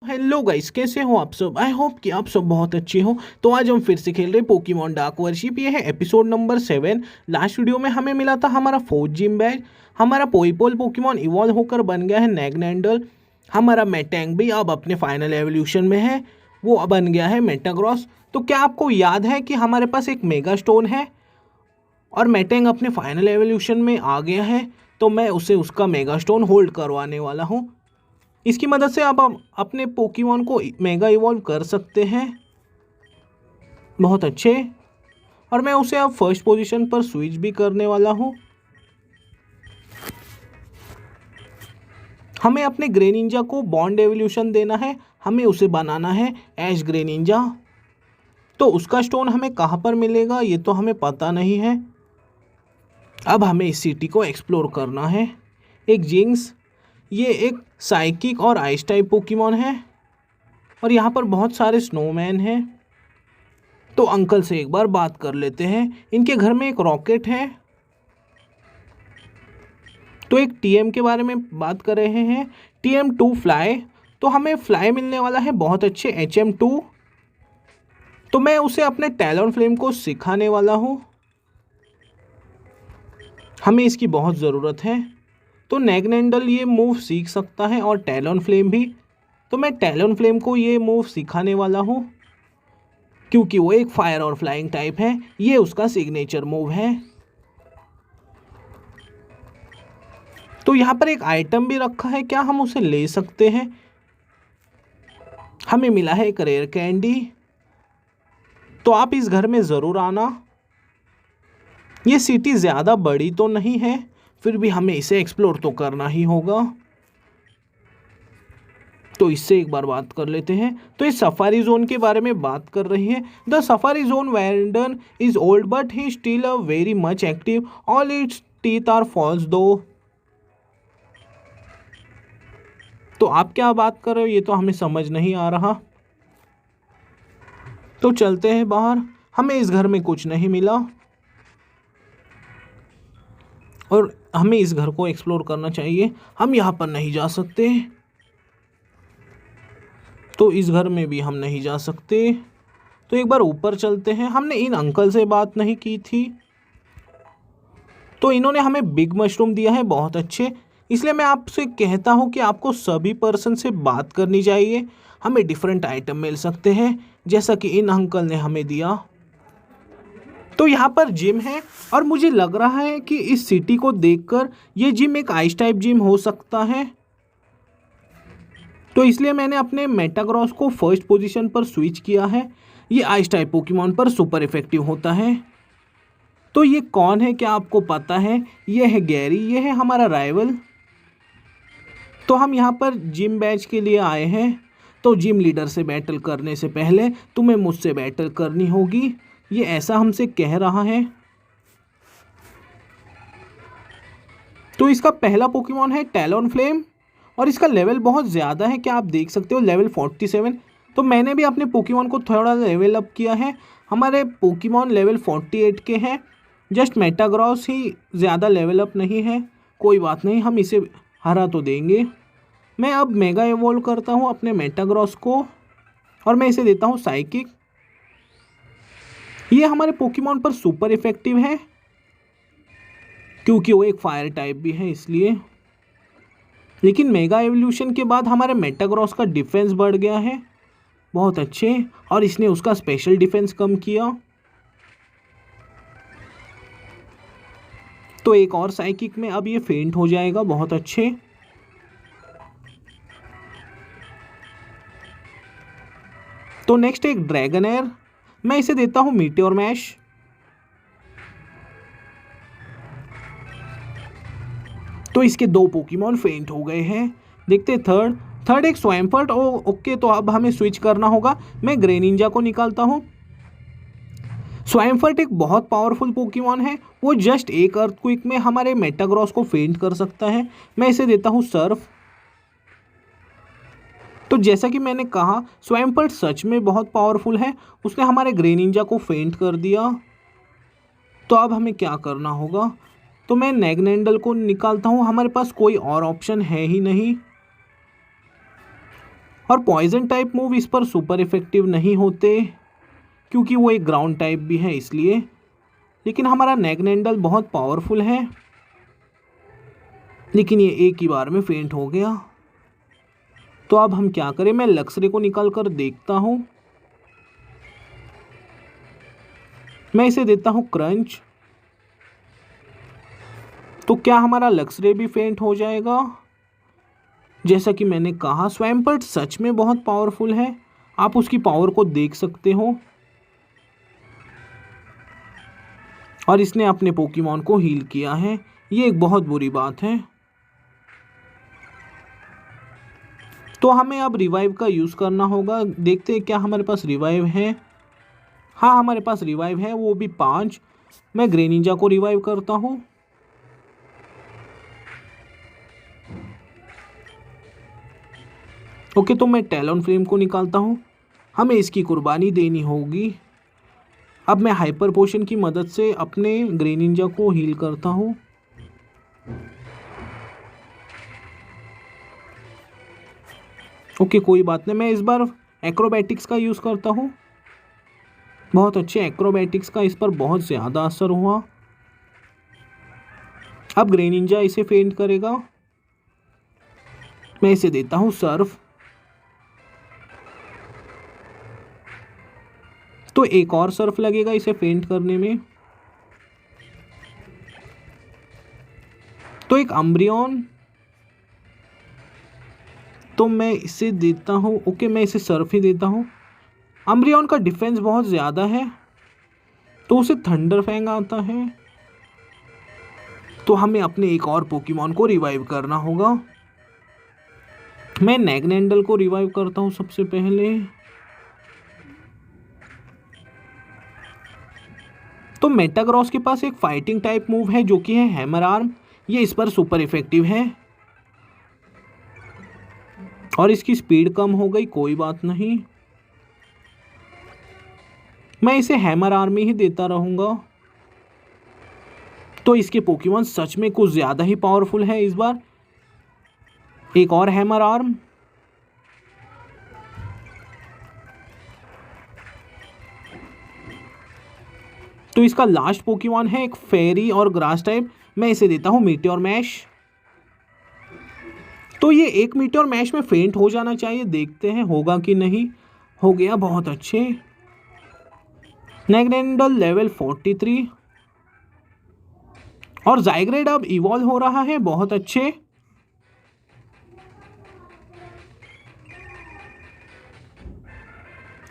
Hello guys, कैसे हो आप सब। आई होप कि आप सब बहुत अच्छे हो। तो आज हम फिर से खेल रहे पोकेमॉन डार्क वर्शिप। ये है एपिसोड नंबर 7। लास्ट वीडियो में हमें मिला था हमारा फोर्थ जिम बैच। हमारा पोईपोल पोकेमॉन इवॉल्व होकर बन गया है नैगनैंडल। हमारा मेटैंग भी अब अपने फाइनल एवोल्यूशन में है, वो बन गया है मेटाग्रॉस। तो क्या आपको याद है कि हमारे पास एक मेगा स्टोन है और मेटैंग अपने फाइनल एवोल्यूशन में आ गया है। तो मैं उसे उसका मेगा स्टोन होल्ड करवाने वाला हूँ। इसकी मदद से आप अपने पोकेमॉन को मेगा इवॉल्व कर सकते हैं। बहुत अच्छे। और मैं उसे अब फर्स्ट पोजीशन पर स्विच भी करने वाला हूँ। हमें अपने ग्रेनिंजा को बॉन्ड एवोल्यूशन देना है। हमें उसे बनाना है ऐश ग्रेनिंजा। तो उसका स्टोन हमें कहाँ पर मिलेगा ये तो हमें पता नहीं है। अब हमें इस सिटी को एक्सप्लोर करना है। एक जिंक्स, ये एक साइकिक और आइस टाइप पोकेमॉन है और यहाँ पर बहुत सारे स्नोमैन हैं। तो अंकल से एक बार बात कर लेते हैं। इनके घर में एक रॉकेट है। तो एक टीएम के बारे में बात कर रहे हैं, TM2 फ्लाई। तो हमें फ्लाई मिलने वाला है बहुत अच्छे HM2। तो मैं उसे अपने टैलन फ्लेम को सिखाने वाला हूँ। हमें इसकी बहुत ज़रूरत है। तो नैगनैंडल ये मूव सीख सकता है और टैलन फ्लेम भी। तो मैं टैलन फ्लेम को ये मूव सिखाने वाला हूँ क्योंकि वो एक फायर और फ्लाइंग टाइप है। ये उसका सिग्नेचर मूव है। तो यहाँ पर एक आइटम भी रखा है, क्या हम उसे ले सकते हैं। हमें मिला है एक रेयर कैंडी। तो आप इस घर में ज़रूर आना। ये सिटी ज़्यादा बड़ी तो नहीं है, फिर भी हमें इसे एक्सप्लोर तो करना ही होगा। तो इससे एक बार बात कर लेते हैं। तो इस सफारी जोन के बारे में बात कर रही है। The safari zone warden is old but he still a very much active. All its teeth are false though. तो आप क्या बात कर रहे हो ये तो हमें समझ नहीं आ रहा। तो चलते हैं बाहर। हमें इस घर में कुछ नहीं मिला और हमें इस घर को एक्सप्लोर करना चाहिए। हम यहाँ पर नहीं जा सकते। तो इस घर में भी हम नहीं जा सकते। तो एक बार ऊपर चलते हैं। हमने इन अंकल से बात नहीं की थी। तो इन्होंने हमें बिग मशरूम दिया है, बहुत अच्छे। इसलिए मैं आपसे कहता हूँ कि आपको सभी पर्सन से बात करनी चाहिए। हमें डिफरेंट आइटम मिल सकते हैं जैसा कि इन अंकल ने हमें दिया। तो यहाँ पर जिम है और मुझे लग रहा है कि इस सिटी को देखकर ये जिम एक आइस टाइप जिम हो सकता है। तो इसलिए मैंने अपने मेटाग्रॉस को फर्स्ट पोजीशन पर स्विच किया है। ये आइस टाइप पोकेमॉन पर सुपर इफेक्टिव होता है। तो ये कौन है क्या आपको पता है। ये है गैरी, ये है हमारा राइवल। तो हम यहाँ पर जिम बैच के लिए आए हैं। तो जिम लीडर से बैटल करने से पहले तुम्हें मुझसे बैटल करनी होगी, ये ऐसा हमसे कह रहा है। तो इसका पहला पोकेमॉन है टैलन फ्लेम और इसका लेवल बहुत ज़्यादा है, क्या आप देख सकते हो, लेवल 47। तो मैंने भी अपने पोकेमॉन को थोड़ा लेवल अप किया है। हमारे पोकेमॉन लेवल 48 के हैं। जस्ट मेटाग्रॉस ही ज़्यादा लेवल अप नहीं है। कोई बात नहीं, हम इसे हरा तो देंगे। मैं अब मेगा इवॉल्व करता हूँ अपने मेटाग्रॉस को और मैं इसे देता हूँ साइकिक। ये हमारे पोकेमॉन पर सुपर इफेक्टिव है क्योंकि वो एक फायर टाइप भी है इसलिए। लेकिन मेगा एवोल्यूशन के बाद हमारे मेटाग्रॉस का डिफेंस बढ़ गया है, बहुत अच्छे। और इसने उसका स्पेशल डिफेंस कम किया। तो एक और साइकिक में अब ये फेंट हो जाएगा, बहुत अच्छे। तो नेक्स्ट एक ड्रैगन एयर, मैं इसे देता हूँ मीटियोर मैश। तो इसके दो पोकेमॉन फेंट हो गए हैं। देखते थर्ड एक स्वयंफर्ट। ओके, तो अब हमें स्विच करना होगा। मैं ग्रेनिंजा को निकालता हूँ। स्वयंफर्ट एक बहुत पावरफुल पोकेमॉन है, वो जस्ट एक अर्थक्वेक में हमारे मेटाग्रॉस को फेंट कर सकता है। मैं इसे देता हूँ सर्फ। तो जैसा कि मैंने कहा स्वयंफर्ट सच में बहुत पावरफुल है, उसने हमारे ग्रेनिंजा को फेंट कर दिया। तो अब हमें क्या करना होगा। तो मैं नैगनैंडल को निकालता हूँ, हमारे पास कोई और ऑप्शन है ही नहीं। और पॉइजन टाइप मूव इस पर सुपर इफेक्टिव नहीं होते क्योंकि वो एक ग्राउंड टाइप भी है इसलिए। लेकिन हमारा नैगनेंडल बहुत पावरफुल है, लेकिन ये एक ही बार में फेंट हो गया। तो अब हम क्या करें, मैं लक्सरे को निकाल कर देखता हूँ। मैं इसे देता हूँ क्रंच। तो क्या हमारा लक्सरे भी फेंट हो जाएगा? जैसा कि मैंने कहा, स्वैम्पर्ट सच में बहुत पावरफुल है, आप उसकी पावर को देख सकते हो। और इसने अपने पोकेमॉन को हील किया है, ये एक बहुत बुरी बात है। तो हमें अब रिवाइव का यूज़ करना होगा। देखते हैं क्या हमारे पास रिवाइव है। हाँ, हमारे पास रिवाइव है, वो भी 5। मैं ग्रेनिंजा को रिवाइव करता हूँ। ओके, तो मैं टैलन फ्लेम को निकालता हूँ, हमें इसकी कुर्बानी देनी होगी। अब मैं हाइपर पोशन की मदद से अपने ग्रेनिंजा को हील करता हूँ। ओके, कोई बात नहीं, मैं इस बार एक्रोबैटिक्स का यूज़ करता हूँ। बहुत अच्छे, एक्रोबैटिक्स का इस पर बहुत ज़्यादा असर हुआ। अब ग्रेनिंजा इसे फेंट करेगा। मैं इसे देता हूँ सर्फ। तो एक और सर्फ लगेगा इसे फेंट करने में। तो एक अम्ब्रियन, तो मैं इसे देता हूँ। ओके, मैं इसे सर्फ ही देता हूँ। अम्ब्रियन का डिफेंस बहुत ज़्यादा है, तो उसे थंडर फैंग आता है। तो हमें अपने एक और पोकेमॉन को रिवाइव करना होगा। मैं नैगनेंडल को रिवाइव करता हूँ सबसे पहले। तो मेटाग्रॉस के पास एक फाइटिंग टाइप मूव है जो कि है हैमर आर्म, ये इस पर सुपर इफेक्टिव है। और इसकी स्पीड कम हो गई, कोई बात नहीं, मैं इसे हैमर आर्म ही देता रहूँगा। तो इसके पोकेमॉन सच में कुछ ज़्यादा ही पावरफुल है इस बार। एक और हैमर आर्म। तो इसका लास्ट पोकेमॉन है एक फेरी और ग्रास टाइप, मैं इसे देता हूँ मीटियोर मैश। तो ये एक मीटियोर मैश में फेंट हो जाना चाहिए, देखते हैं होगा कि नहीं। हो गया, बहुत अच्छे। नैगनेंडल लेवल 43 और ज़ाइग्रेड अब इवॉल्व हो रहा है, बहुत अच्छे।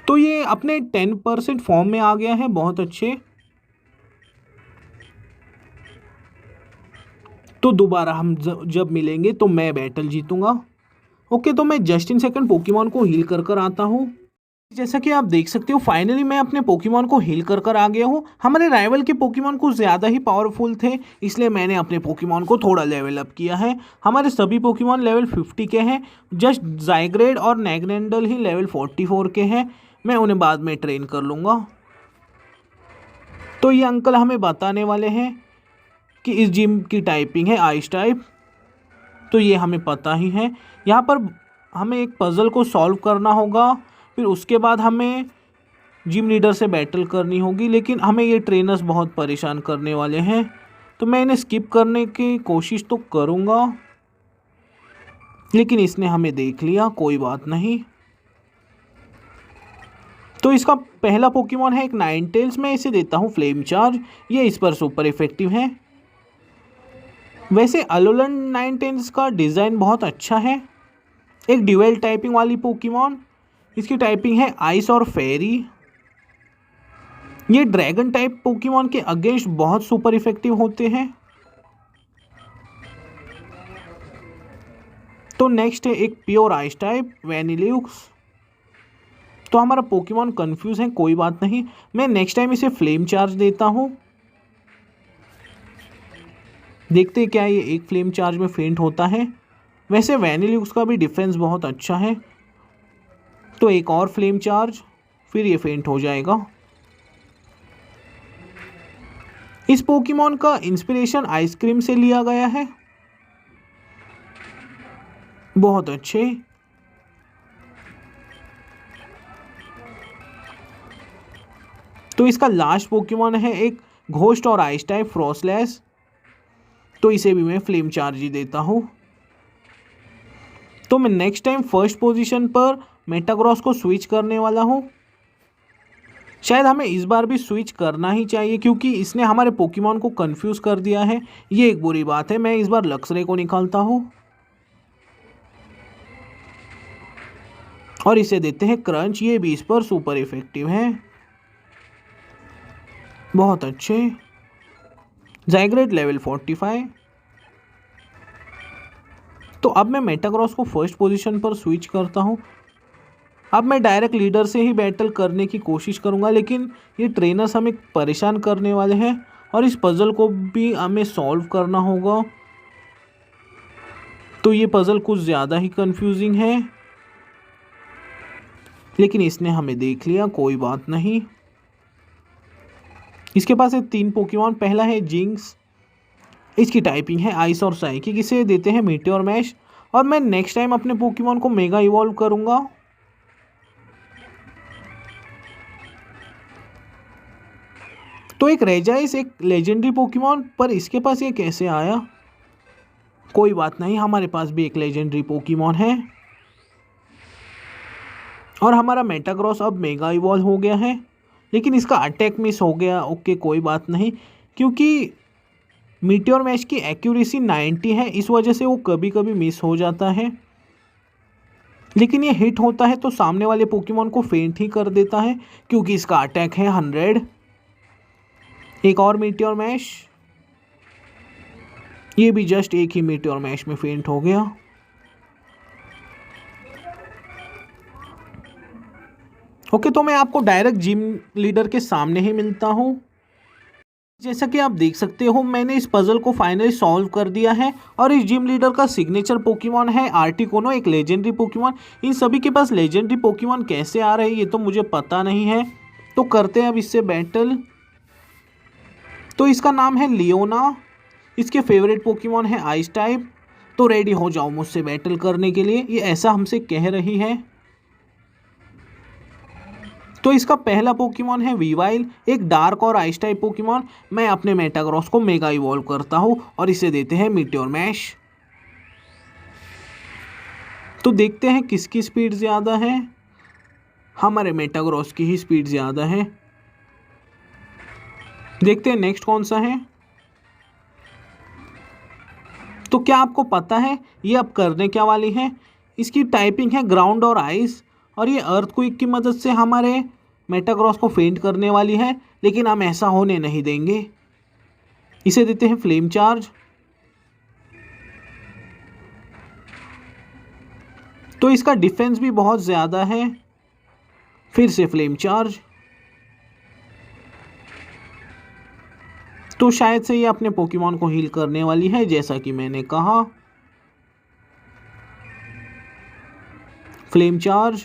तो ये अपने 10% फॉर्म में आ गया है, बहुत अच्छे। तो दोबारा हम जब मिलेंगे तो मैं बैटल जीतूंगा। ओके, तो मैं जस्ट इन सेकंड पोकेमॉन को हील कर आता हूँ। जैसा कि आप देख सकते हो, फाइनली मैं अपने पोकेमॉन को हील कर आ गया हूँ। हमारे राइवल के पोकेमॉन कुछ ज़्यादा ही पावरफुल थे, इसलिए मैंने अपने पोकेमॉन को थोड़ा लेवल अप किया है। हमारे सभी पोकेमॉन लेवल 50 के हैं, जस्ट ज़ाइग्रेड और नैगनेंडल ही लेवल 44 के हैं। मैं उन्हें बाद में ट्रेन कर लूँगा। तो ये अंकल हमें बताने वाले हैं कि इस जिम की टाइपिंग है आइस टाइप, तो ये हमें पता ही है। यहाँ पर हमें एक पज़ल को सॉल्व करना होगा, फिर उसके बाद हमें जिम लीडर से बैटल करनी होगी। लेकिन हमें ये ट्रेनर्स बहुत परेशान करने वाले हैं, तो मैं इन्हें स्किप करने की कोशिश तो करूँगा, लेकिन इसने हमें देख लिया, कोई बात नहीं। तो इसका पहला पोकेमॉन है एक नाइनटेल्स, मैं इसे देता हूँ फ्लेम चार्ज, ये इस पर सुपर इफेक्टिव है। वैसे अलोलन नाइनटेल्स का डिज़ाइन बहुत अच्छा है, एक ड्यूअल टाइपिंग वाली पोकेमॉन। इसकी टाइपिंग है आइस और फेरी। ये ड्रैगन टाइप पोकेमॉन के अगेंस्ट बहुत सुपर इफेक्टिव होते हैं। तो नेक्स्ट है एक प्योर आइस टाइप वैनिल्यूक्स। तो हमारा पोकेमॉन कंफ्यूज है, कोई बात नहीं, मैं नेक्स्ट टाइम इसे फ्लेम चार्ज देता हूँ। देखते हैं क्या ये एक फ्लेम चार्ज में फेंट होता है। वैसे वैनिल्यूक्स का भी डिफेंस बहुत अच्छा है। तो एक और फ्लेम चार्ज, फिर ये फेंट हो जाएगा। इस पोकेमॉन का इंस्पिरेशन आइसक्रीम से लिया गया है, बहुत अच्छे। तो इसका लास्ट पोकेमॉन है एक घोस्ट और आइस टाइप फ्रॉस्टलैश, तो इसे भी मैं फ्लेम चार्ज ही देता हूँ। तो मैं नेक्स्ट टाइम फर्स्ट पोजीशन पर मेटाग्रॉस को स्विच करने वाला हूँ। शायद हमें इस बार भी स्विच करना ही चाहिए क्योंकि इसने हमारे पोकेमॉन को कंफ्यूज कर दिया है, ये एक बुरी बात है। मैं इस बार लक्सरे को निकालता हूँ और इसे देते हैं क्रंच, ये भी इस पर सुपर इफेक्टिव है। बहुत अच्छे। ज़ाइग्रेट लेवल 45। तो अब मैं मेटाग्रॉस को फर्स्ट पोजीशन पर स्विच करता हूँ। अब मैं डायरेक्ट लीडर से ही बैटल करने की कोशिश करूँगा, लेकिन ये ट्रेनर्स हमें परेशान करने वाले हैं और इस पज़ल को भी हमें सॉल्व करना होगा। तो ये पज़ल कुछ ज़्यादा ही कंफ्यूजिंग है, लेकिन इसने हमें देख लिया, कोई बात नहीं। इसके पास है 3 पोकेमॉन। पहला है जिंक्स, इसकी टाइपिंग है आइस और साइकिक, इसे देते हैं मीटियोर मैश और मैं नेक्स्ट टाइम अपने पोकेमॉन को मेगा इवॉल्व करूँगा। तो एक रेजाइस एक लेजेंडरी पोकेमॉन, पर इसके पास ये कैसे आया? कोई बात नहीं, हमारे पास भी एक लेजेंडरी पोकेमॉन है और हमारा मेटाग्रॉस अब मेगा इवॉल्व हो गया है, लेकिन इसका अटैक मिस हो गया। ओके, कोई बात नहीं, क्योंकि मीटियोर मैश की एक्यूरेसी 90 है, इस वजह से वो कभी कभी मिस हो जाता है, लेकिन ये हिट होता है तो सामने वाले पोकेमॉन को फेंट ही कर देता है क्योंकि इसका अटैक है 100। एक और मीटियोर मैश, ये भी जस्ट एक ही मीटियोर मैश में फेंट हो गया। ओके, तो मैं आपको डायरेक्ट जिम लीडर के सामने ही मिलता हूँ। जैसा कि आप देख सकते हो, मैंने इस पजल को फाइनली सॉल्व कर दिया है और इस जिम लीडर का सिग्नेचर पोकेमॉन है आर्टिकोनो, एक लेजेंडरी पोकेमॉन। इन सभी के पास लेजेंडरी पोकेमॉन कैसे आ रहे हैं ये तो मुझे पता नहीं है, तो करते हैं अब इससे बैटल। तो इसका नाम है लियोना, इसके फेवरेट पोकेमॉन है आइस टाइप। तो रेडी हो जाओ मुझसे बैटल करने के लिए, ये ऐसा हमसे कह रही है। तो इसका पहला पोकेमॉन है वीवाइल, एक डार्क और आइस टाइप पोकेमॉन। मैं अपने मेटाग्रॉस को मेगा इवॉल्व करता हूँ और इसे देते हैं मीटियोर मैश। तो देखते हैं किसकी स्पीड ज़्यादा है। हमारे मेटाग्रॉस की ही स्पीड ज़्यादा है। देखते हैं नेक्स्ट कौन सा है। तो क्या आपको पता है ये अब करने क्या वाली है? इसकी टाइपिंग है ग्राउंड और आइस और ये अर्थक्वेक की मदद से हमारे मेटाग्रॉस को फेंट करने वाली है, लेकिन हम ऐसा होने नहीं देंगे। इसे देते हैं फ्लेम चार्ज। तो इसका डिफेंस भी बहुत ज़्यादा है, फिर से फ्लेम चार्ज। तो शायद से ये अपने पोकेमॉन को हील करने वाली है, जैसा कि मैंने कहा। फ्लेम चार्ज,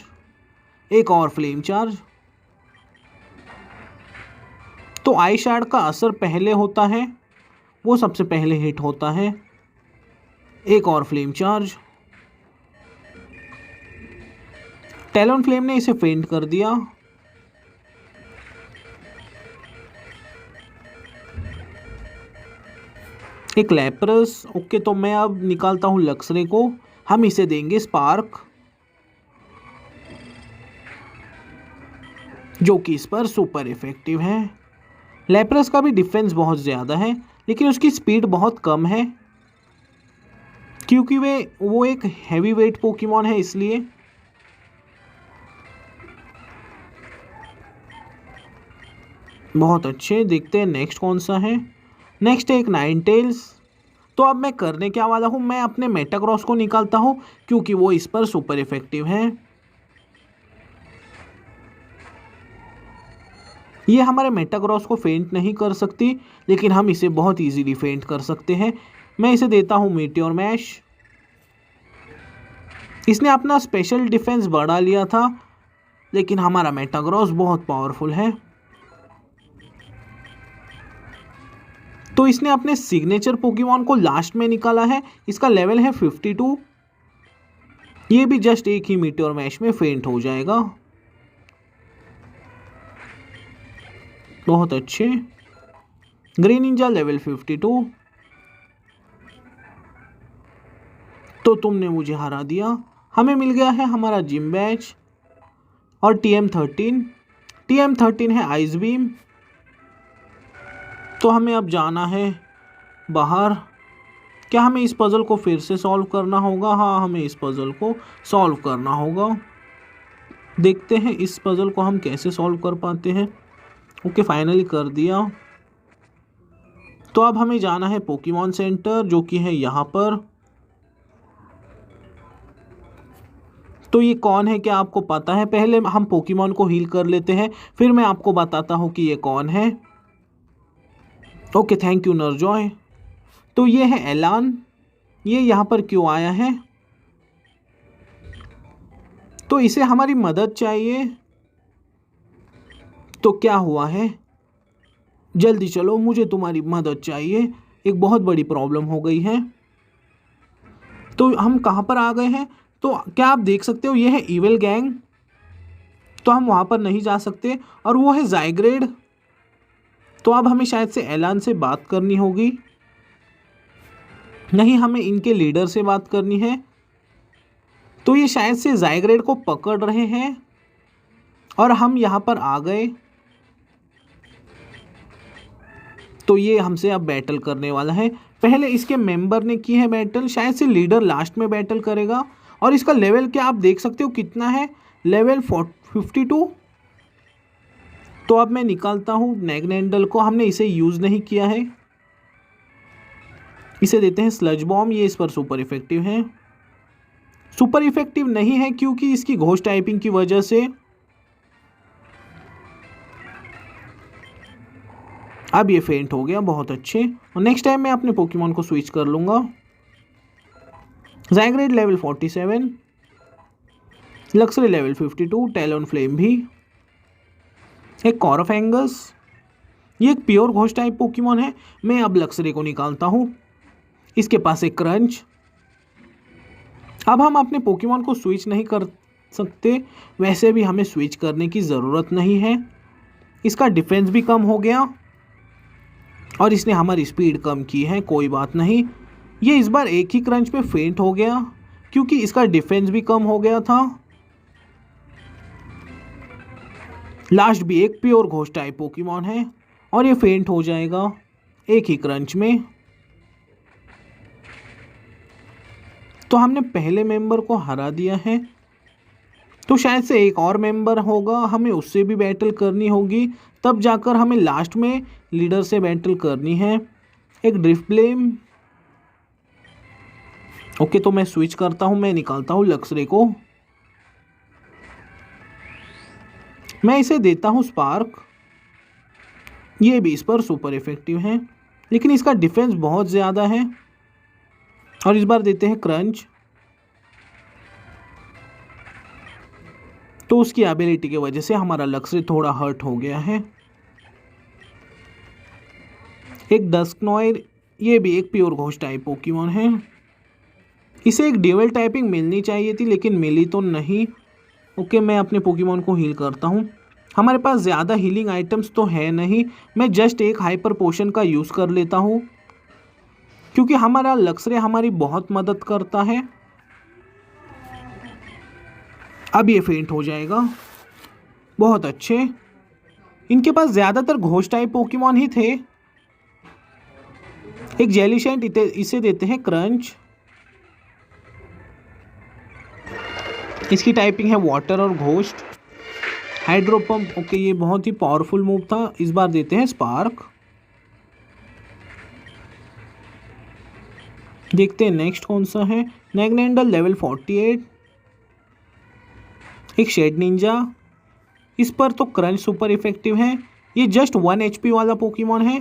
एक और फ्लेम चार्ज। तो आई शार्ड का असर पहले होता है, वो सबसे पहले हिट होता है। एक और फ्लेम चार्ज। टैलन फ्लेम ने इसे फेंट कर दिया। एक लैप्रस। ओके, तो मैं अब निकालता हूँ लक्सरे को, हम इसे देंगे स्पार्क, जो कि इस पर सुपर इफेक्टिव है। लैप्रस का भी डिफेंस बहुत ज़्यादा है, लेकिन उसकी स्पीड बहुत कम है क्योंकि वो एक हैवी वेट पोकेमॉन है, इसलिए। बहुत अच्छे। देखते हैं नेक्स्ट कौन सा है। नेक्स्ट है एक नाइनटेल्स। तो अब मैं करने क्या वाला हूँ, मैं अपने मेटाग्रॉस को निकालता हूँ क्योंकि वो इस पर सुपर इफेक्टिव है। ये हमारे मेटाग्रॉस को फेंट नहीं कर सकती, लेकिन हम इसे बहुत इजीली फेंट कर सकते हैं। मैं इसे देता हूँ मीटियोर मैश। इसने अपना स्पेशल डिफेंस बढ़ा लिया था, लेकिन हमारा मेटाग्रॉस बहुत पावरफुल है। तो इसने अपने सिग्नेचर पोकेमॉन को लास्ट में निकाला है। इसका लेवल है 52। ये भी जस्ट एक ही मीटियोर मैश में फेंट हो जाएगा। बहुत अच्छे। Green Ninja level 52। तो तुमने मुझे हरा दिया। हमें मिल गया है हमारा जिम बैच और TM13 है आइस बीम। तो हमें अब जाना है बाहर। क्या हमें इस पज़ल को फिर से सॉल्व करना होगा? हाँ, हमें इस पज़ल को सॉल्व करना होगा। देखते हैं इस पज़ल को हम कैसे सॉल्व कर पाते हैं। ओके, फाइनली कर दिया। तो अब हमें जाना है पोकेमॉन सेंटर, जो कि है यहाँ पर। तो ये कौन है, क्या आपको पता है? पहले हम पोकेमॉन को हील कर लेते हैं, फिर मैं आपको बताता हूँ कि ये कौन है। ओके, थैंक यू नरजॉय। तो ये है एलान। ये यहाँ पर क्यों आया है? तो इसे हमारी मदद चाहिए। तो क्या हुआ है? जल्दी चलो, मुझे तुम्हारी मदद चाहिए। एक बहुत बड़ी प्रॉब्लम हो गई है। तो हम कहाँ पर आ गए हैं? तो क्या आप देख सकते हो, ये है इविल गैंग। तो हम वहाँ पर नहीं जा सकते। और वो है ज़ाइग्रेड। तो अब हमें शायद से एलान से बात करनी होगी। नहीं, हमें इनके लीडर से बात करनी है। तो ये शायद से ज़ाइग्रेड को पकड़ रहे हैं और हम यहाँ पर आ गए। तो ये हमसे अब बैटल करने वाला है। पहले इसके मेंबर ने की है बैटल, शायद से लीडर लास्ट में बैटल करेगा। और इसका लेवल क्या आप देख सकते हो कितना है? लेवल 52। तो अब मैं निकालता हूँ मैग्नेंडल को। हमने इसे यूज़ नहीं किया है। इसे देते हैं स्लज बॉम्ब। ये इस पर सुपर इफेक्टिव है। सुपर इफेक्टिव नहीं है क्योंकि इसकी घोस्ट टाइपिंग की वजह से। अब ये फेंट हो गया, बहुत अच्छे। और नेक्स्ट टाइम मैं अपने पोकेमॉन को स्विच कर लूँगा। ज़ाइग्रेड लेवल 47, लक्सरे लेवल 52, टैलोन फ्लेम भी, एक कॉरफेंगस। ये एक प्योर घोस्ट टाइप पोकेमॉन है। मैं अब लक्सरे को निकालता हूँ। इसके पास एक क्रंच। अब हम अपने पोकेमॉन को स्विच नहीं कर सकते। वैसे भी हमें स्विच करने की ज़रूरत नहीं है। इसका डिफेंस भी कम हो गया और इसने हमारी स्पीड कम की है। कोई बात नहीं। ये इस बार एक ही क्रंच पे फेंट हो गया क्योंकि इसका डिफेंस भी कम हो गया था। लास्ट भी एक प्योर घोस्ट टाइप पोकेमॉन है और ये फेंट हो जाएगा एक ही क्रंच में। तो हमने पहले मेंबर को हरा दिया है। तो शायद से एक और मेंबर होगा, हमें उससे भी बैटल करनी होगी। तब जाकर हमें लास्ट में लीडर से बैटल करनी है। एक ड्रिफ्ट ब्लेम। ओके, तो मैं स्विच करता हूँ। मैं निकालता हूँ लक्सरे को। मैं इसे देता हूँ स्पार्क। ये भी इस पर सुपर इफेक्टिव है, लेकिन इसका डिफेंस बहुत ज़्यादा है। और इस बार देते हैं क्रंच। तो उसकी एबिलिटी की वजह से हमारा लक्सरे थोड़ा हर्ट हो गया है। एक डस्कनॉयर। ये भी एक प्योर घोस्ट टाइप पोकेमॉन है। इसे एक ड्यूअल टाइपिंग मिलनी चाहिए थी, लेकिन मिली तो नहीं। ओके, मैं अपने पोकेमॉन को हील करता हूँ। हमारे पास ज़्यादा हीलिंग आइटम्स तो है नहीं। मैं जस्ट एक हाइपर पोशन का यूज़ कर लेता हूँ क्योंकि हमारा लक्सरे हमारी बहुत मदद करता है। अब ये फेंट हो जाएगा, बहुत अच्छे। इनके पास ज़्यादातर घोस्ट टाइप पोकेमॉन ही थे। एक जेलीशैंट, इसे देते हैं क्रंच। इसकी टाइपिंग है वाटर और घोस्ट। हाइड्रोपम्प। ओके, ये बहुत ही पावरफुल मूव था। इस बार देते हैं स्पार्क। देखते हैं नेक्स्ट कौन सा है। मैग्नेंडल लेवल 48, एक शेड निंजा। इस पर तो क्रंच सुपर इफेक्टिव है। ये जस्ट 1 HP वाला पोकेमॉन है।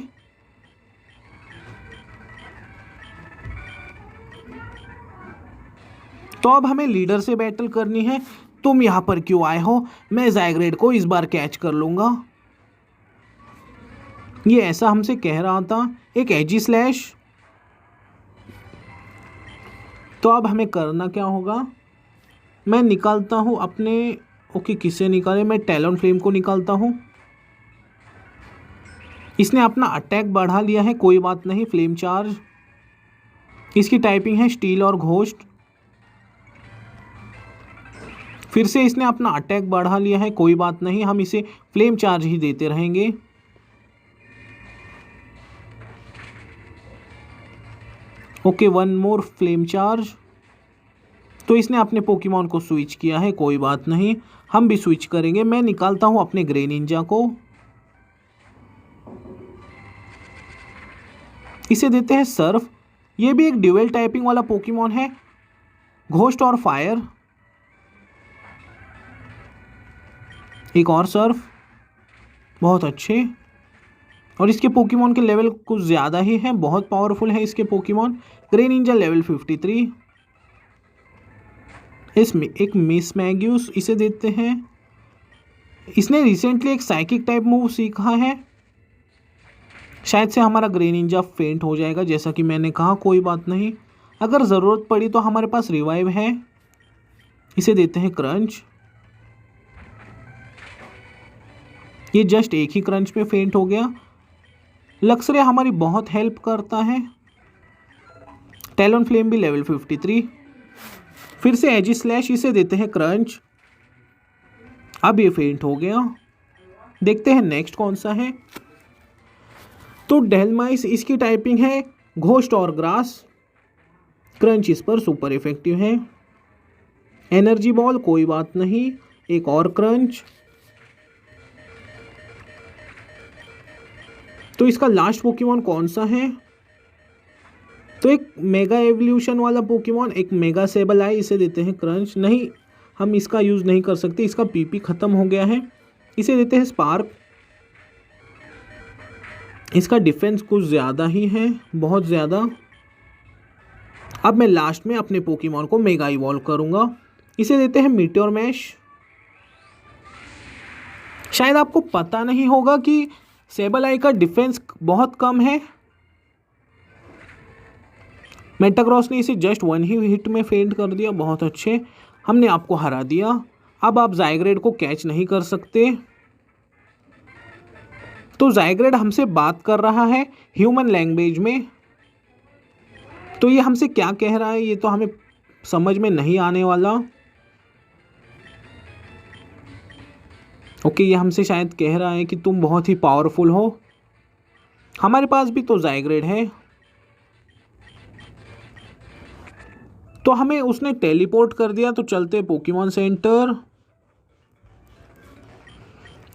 तो अब हमें लीडर से बैटल करनी है। तुम यहाँ पर क्यों आए हो? मैं ज़ाइग्रेड को इस बार कैच कर लूँगा। ये ऐसा हमसे कह रहा था। एक एजी स्लैश। तो अब हमें करना क्या होगा? मैं निकालता हूँ अपने। ओके, किसे निकाले? मैं टैलोन फ्लेम को निकालता हूँ। इसने अपना अटैक बढ़ा लिया है, कोई बात नहीं। फ्लेम चार्ज, इसकी टाइपिंग है स्टील और घोस्ट। फिर से इसने अपना अटैक बढ़ा लिया है, कोई बात नहीं, हम इसे फ्लेम चार्ज ही देते रहेंगे। Okay, one more flame charge. तो इसने अपने पोकेमॉन को स्विच किया है, कोई बात नहीं, हम भी स्विच करेंगे। मैं निकालता हूं अपने ग्रेनिंजा को, इसे देते हैं सर्फ। ये भी एक ड्यूअल टाइपिंग वाला पोकेमॉन है, घोस्ट और फायर। एक और सर्फ, बहुत अच्छे। और इसके पोकेमॉन के लेवल कुछ ज़्यादा ही हैं, बहुत पावरफुल है इसके पोकेमॉन। Greninja level 53। इसमें एक मिस मैग्यूस, इसे देते हैं। इसने रिसेंटली एक साइकिक टाइप मूव सीखा है, शायद से हमारा ग्रेनिंजा फेंट हो जाएगा, जैसा कि मैंने कहा, कोई बात नहीं। अगर ज़रूरत पड़ी तो हमारे पास रिवाइव है, इसे देते हैं क्रंच। ये जस्ट एक ही क्रंच पे फेंट हो गया। लक्सरे हमारी बहुत हेल्प करता है। टैलन फ्लेम भी लेवल 53। फिर से एजी स्लैश, इसे देते हैं क्रंच। अब ये फेंट हो गया। देखते हैं नेक्स्ट कौन सा है। तो डेलमाइस, इसकी टाइपिंग है घोस्ट और ग्रास। क्रंच इस पर सुपर इफेक्टिव है। एनर्जी बॉल, कोई बात नहीं, एक और क्रंच। तो इसका लास्ट पोकेमॉन कौन सा है? तो एक मेगा एवोल्यूशन वाला पोकेमॉन, एक मेगा सेबल इसे देते हैं क्रंच। नहीं, हम इसका यूज़ नहीं कर सकते, इसका पीपी ख़त्म हो गया है। इसे देते हैं स्पार्क। इसका डिफेंस कुछ ज़्यादा ही है, बहुत ज़्यादा। अब मैं लास्ट में अपने पोकेमॉन को मेगा इवॉल्व करूँगा। इसे देते हैं मीटियोर मैश। शायद आपको पता नहीं होगा कि सेबल का डिफेंस बहुत कम है। मेटाग्रॉस ने इसे जस्ट वन ही हिट में फेंट कर दिया, बहुत अच्छे, हमने आपको हरा दिया। अब आप ज़ाइग्रेड को कैच नहीं कर सकते। तो ज़ाइग्रेड हमसे बात कर रहा है ह्यूमन लैंग्वेज में। तो ये हमसे क्या कह रहा है ये तो हमें समझ में नहीं आने वाला। ओके, ये हमसे शायद कह रहा है कि तुम बहुत ही पावरफुल हो। हमारे पास भी तो ज़ाइग्रेड है। तो हमें उसने टेलीपोर्ट कर दिया, तो चलते पोकेमॉन सेंटर।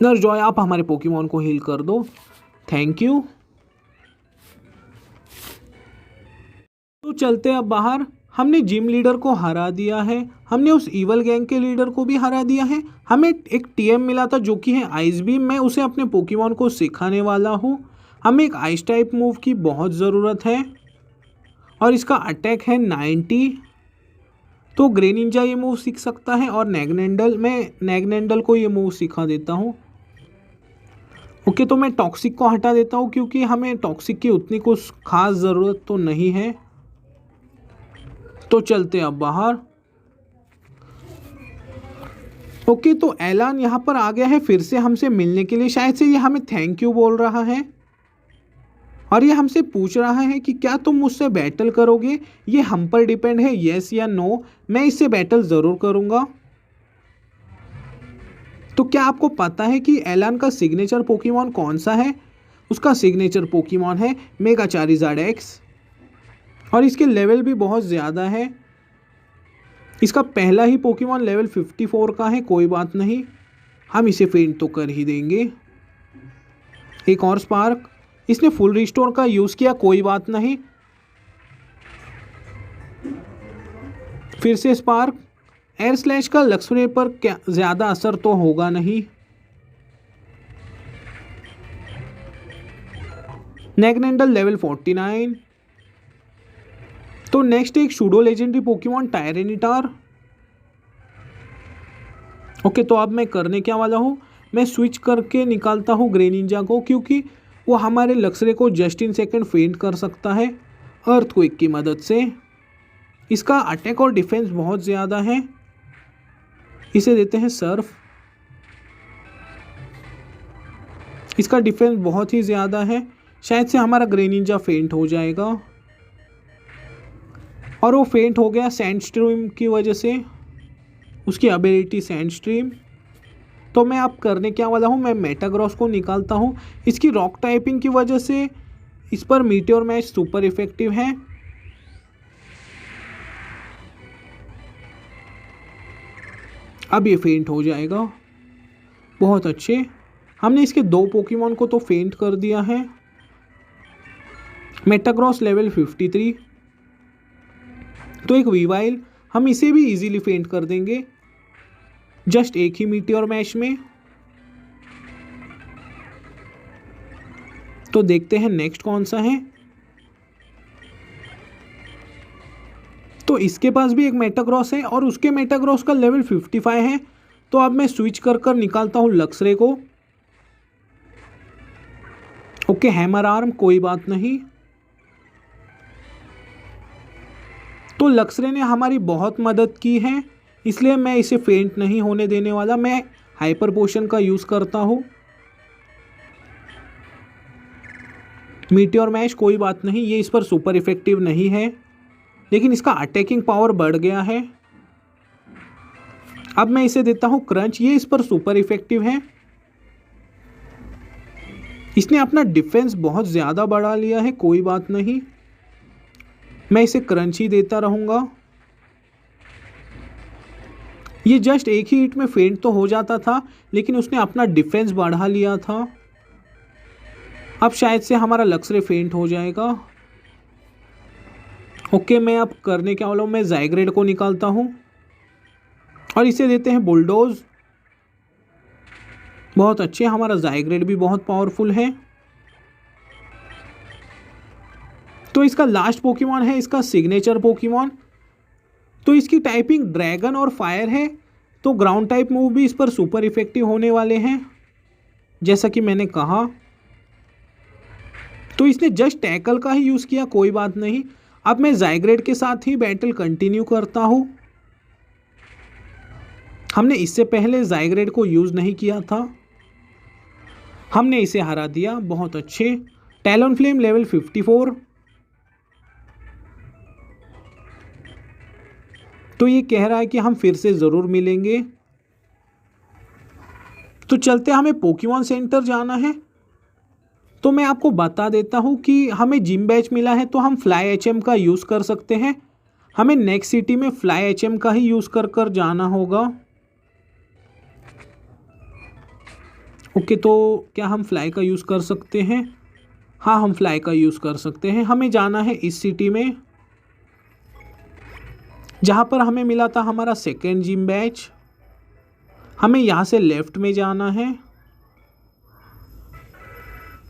नर्स जॉय, आप हमारे पोकेमॉन को हील कर दो, थैंक यू। तो चलते अब बाहर। हमने जिम लीडर को हरा दिया है, हमने उस ईवल गैंग के लीडर को भी हरा दिया है। हमें एक टीएम मिला था जो कि है आइस बीम। मैं उसे अपने पोकेमॉन को सिखाने वाला हूँ। हमें एक आइस टाइप मूव की बहुत ज़रूरत है और इसका अटैक है 90। तो ग्रेनिंजा ये मूव सीख सकता है और नैगनेंडल, मैं नैगनेंडल को ये मूव सिखा देता हूँ। ओके, तो मैं टॉक्सिक को हटा देता हूँ क्योंकि हमें टॉक्सिक की उतनी कुछ खास ज़रूरत तो नहीं है। तो चलते अब बाहर। ओके, तो एलान यहाँ पर आ गया है फिर से हमसे मिलने के लिए। शायद से ये हमें थैंक यू बोल रहा है और ये हमसे पूछ रहा है कि क्या तुम मुझसे बैटल करोगे। ये हम पर डिपेंड है, येस या नो। मैं इससे बैटल ज़रूर करूँगा। तो क्या आपको पता है कि एलान का सिग्नेचर पोकेमॉन कौन सा है? उसका सिग्नेचर पोकेमॉन है मेगा चारिज़ार्ड एक्स और इसके लेवल भी बहुत ज़्यादा है। इसका पहला ही पोकेमॉन लेवल 54 का है, कोई बात नहीं, हम इसे फेंट तो कर ही देंगे। एक और स्पार्क, इसने फुल रिस्टोर का यूज़ किया, कोई बात नहीं। फिर से स्पार्क। एयर स्लैश का लक्सरे पर क्या ज़्यादा असर तो होगा नहीं। नैगनेंडल लेवल 49। तो नेक्स्ट एक pseudo legendary Pokemon Tyranitar. Okay, तो अब मैं करने क्या वाला हूँ, मैं स्विच करके निकालता हूँ ग्रेनिंजा को क्योंकि वो हमारे लक्सरे को जस्ट इन सेकंड फेंट कर सकता है अर्थक्वेक की मदद से। इसका अटैक और डिफेंस बहुत ज़्यादा है। इसे देते हैं सर्फ। इसका डिफेंस बहुत ही ज़्यादा है, शायद से हमारा ग्रे निंजा फेंट हो जाएगा। और वो फेंट हो गया सैंड स्ट्रीम की वजह से, उसकी एबिलिटी सैंड स्ट्रीम। तो मैं अब करने क्या वाला हूँ, मैं मेटाग्रॉस को निकालता हूँ। इसकी रॉक टाइपिंग की वजह से इस पर मीटियोर मैच सुपर इफेक्टिव है। अब ये फेंट हो जाएगा, बहुत अच्छे। हमने इसके 2 पोकेमॉन को तो फेंट कर दिया है। मेटाग्रॉस लेवल 53, तो एक वीवाइल, हम इसे भी इजीली फेंट कर देंगे जस्ट एक ही मीटियोर मैच में। तो देखते हैं नेक्स्ट कौन सा है। तो इसके पास भी एक मेटाग्रॉस है और उसके मेटाग्रॉस का लेवल 55 है। तो अब मैं स्विच कर निकालता हूँ लक्सरे को। ओके, हैमर आर्म, कोई बात नहीं। तो लक्सरे ने हमारी बहुत मदद की है, इसलिए मैं इसे फेंट नहीं होने देने वाला। मैं हाइपर पोशन का यूज़ करता हूँ। मीटियोर मैच, कोई बात नहीं, ये इस पर सुपर इफेक्टिव नहीं है, लेकिन इसका अटैकिंग पावर बढ़ गया है। अब मैं इसे देता हूँ क्रंच, ये इस पर सुपर इफेक्टिव है। इसने अपना डिफेंस बहुत ज़्यादा बढ़ा लिया है, कोई बात नहीं, मैं इसे क्रंच ही देता रहूँगा। ये जस्ट एक ही हिट में फेंट तो हो जाता था, लेकिन उसने अपना डिफेंस बढ़ा लिया था। अब शायद से हमारा लक्सरे फेंट हो जाएगा। ओके, मैं अब करने क्या वाला हूँ, मैं ज़ाइग्रेड को निकालता हूँ और इसे देते हैं बुलडोज। बहुत अच्छे, हमारा ज़ाइग्रेड भी बहुत पावरफुल है। तो इसका लास्ट पोकेमॉन है इसका सिग्नेचर पोकेमॉन। तो इसकी टाइपिंग ड्रैगन और फायर है, तो ग्राउंड टाइप मूव भी इस पर सुपर इफेक्टिव होने वाले हैं, जैसा कि मैंने कहा। तो इसने जस्ट टैकल का ही यूज़ किया, कोई बात नहीं। अब मैं ज़ाइग्रेड के साथ ही बैटल कंटिन्यू करता हूँ। हमने इससे पहले ज़ाइग्रेड को यूज़ नहीं किया था, हमने इसे हरा दिया, बहुत अच्छे। टैलनफ्लेम लेवल 54। तो ये कह रहा है कि हम फिर से ज़रूर मिलेंगे। तो चलते, हमें पोकेमॉन सेंटर जाना है। तो मैं आपको बता देता हूँ कि हमें जिम बैच मिला है, तो हम फ्लाई एचएम का यूज़ कर सकते हैं। हमें नेक्स्ट सिटी में फ्लाई एचएम का ही यूज़ कर जाना होगा। ओके, तो क्या हम फ्लाई का यूज़ कर सकते हैं? हाँ, हम फ्लाई का यूज़ कर सकते हैं। हमें जाना है इस सिटी में जहाँ पर हमें मिला था हमारा सेकेंड जिम बैच। हमें यहाँ से लेफ्ट में जाना है,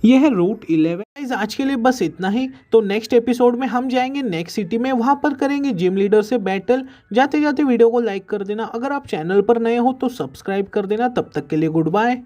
यह है रूट 11। आज के लिए बस इतना ही। तो नेक्स्ट एपिसोड में हम जाएंगे नेक्स्ट सिटी में, वहाँ पर करेंगे जिम लीडर से बैटल। जाते जाते वीडियो को लाइक कर देना, अगर आप चैनल पर नए हो तो सब्सक्राइब कर देना। तब तक के लिए गुड बाय।